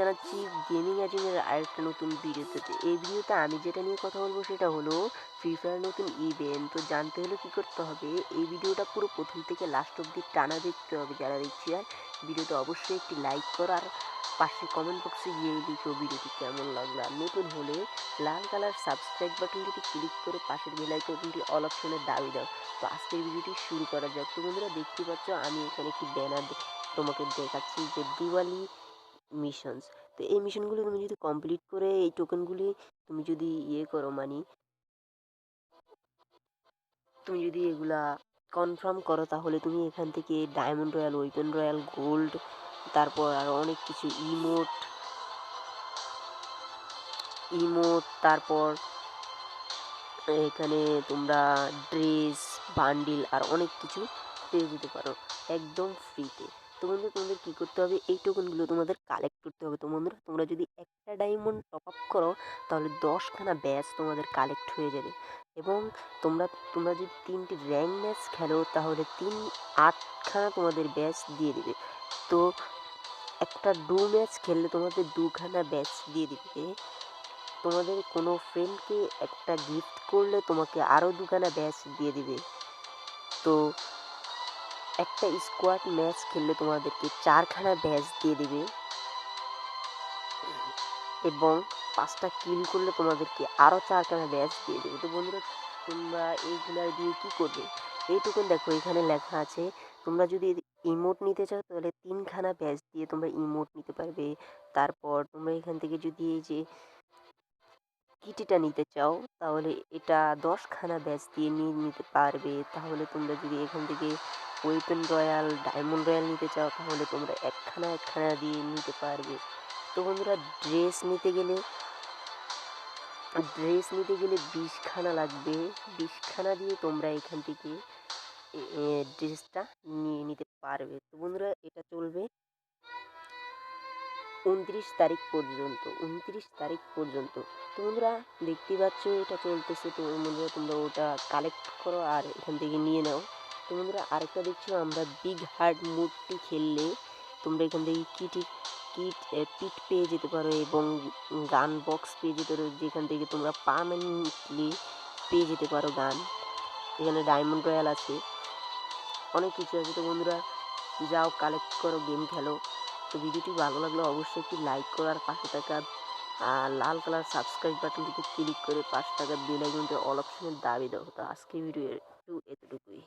জানাচ্ছি গেমিং অ্যাজিমের আরেকটা নতুন ভিডিওতে। এই ভিডিওতে আমি যেটা নিয়ে কথা বলবো সেটা হলো ফ্রি ফায়ার নতুন ইভেন্ট। তো জানতে হলে কী করতে হবে, এই ভিডিওটা পুরো প্রথম থেকে লাস্ট অব্দি টানা দেখতে হবে যারা দেখছি। আর ভিডিওতে অবশ্যই একটি লাইক করো, আর পাশে কমেন্ট বক্সে গিয়ে লিখো ভিডিওটি কেমন লাগলো। আর নতুন হলে লাল কালার সাবস্ক্রাইব বাটনটিতে ক্লিক করে পাশের বেল আইকনটি অল অপশনে দাবি দাও। তো আজকের ভিডিওটি শুরু করা যাক। তো বন্ধুরা দেখতে পাচ্ছ আমি এখানে একটি ব্যানার তোমাকে দেখাচ্ছি যে দিওয়ালি মিশনস। তো এই মিশনগুলি তুমি যদি কমপ্লিট করে এই টোকেনগুলি তুমি যদি করো, মানে তুমি যদি এগুলা কনফার্ম করো, তাহলে তুমি এখান থেকে diamond royal, weapon royal, gold, তারপর আরও অনেক কিছু ইমোট, তারপর এখানে তোমরা ড্রেস, বান্ডিল আর অনেক কিছু পেয়ে যেতে পারো একদম ফ্রিতে। তো বন্ধু তোমাদের কী করতে হবে, এই টোকেনগুলো তোমাদের কালেক্ট করতে হবে। তো বন্ধুরা তোমরা যদি একটা ডায়মন্ড টপ আপ করো তাহলে 10খানা ব্যাচ তোমাদের কালেক্ট হয়ে যাবে। এবং তোমরা তোমরা যদি 3টি র্যাঙ্ক ম্যাচ খেলো তাহলে 8খানা তোমাদের ব্যাচ দিয়ে দেবে। তো একটা ম্যাচ খেললে তোমাদের 2খানা ব্যাচ দিয়ে দিবে। তোমাদের কোনো ফ্রেন্ডকে একটা গিফট করলে তোমাকে আরও 2খানা ব্যাচ দিয়ে দিবে। তো একটা স্কোয়াড ম্যাচ খেললে তোমাদেরকে 4খানা ব্যাচ দিয়ে দিবে, এবং 5টা কিল করলে তোমাদেরকে আরও 4খানা ব্যাচ দিয়ে দেবে। তো বন্ধুরা তোমরা এইগুলা দিয়ে কী করবে, এই টোকেন দেখো এখানে লেখা আছে তোমরা যদি ইমোট নিতে চাও তাহলে 3খানা ব্যাচ দিয়ে তোমরা ইমোট নিতে পারবে। তারপর তোমরা এখান থেকে যদি এই যে কিটিটা নিতে চাও তাহলে এটা 10খানা ব্যাচ দিয়ে নিয়ে নিতে পারবে। তাহলে তোমরা যদি এখান থেকে ওয়েপেন রয়্যাল, ডায়মন্ড রয়্যাল নিতে চাও তাহলে তোমরা একখানা দিয়ে নিতে পারবে। তো বন্ধুরা ড্রেস নিতে গেলে 20খানা লাগবে। 20খানা দিয়ে তোমরা এখান থেকে ড্রেসটা নিয়ে নিতে পারবে। তো বন্ধুরা এটা চলবে 29 তারিখ পর্যন্ত। তো বন্ধুরা দেখতেই পাচ্ছ এটা চলতেছে। তো বন্ধুরা তোমরা ওটা কালেক্ট করো আর এখান থেকে নিয়ে নাও। তো বন্ধুরা আরেকটা দেখছো, আমরা বিগ হার্ট মুডটি খেললে তোমরা এখান থেকে পিট পেয়ে যেতে পারো এবং গান বক্স পেয়ে যেতে পারো, যেখান থেকে তোমরা পার্মানেন্টলি পেয়ে যেতে পারো গান। এখানে ডায়মন্ড রয়্যাল আছে, অনেক কিছু আছে। তো বন্ধুরা যাও কালেক্ট করো, গেম খেলো। তো ভিডিওটি ভালো লাগলে অবশ্যই একটি লাইক করো, আর পাশে থাকা লাল কালার সাবস্ক্রাইব বাটনটিতে ক্লিক করে পাশে থাকা বেল আইকনটি অল অপশনের দাবি দাও। তো আজকে ভিডিও এতটুকুই।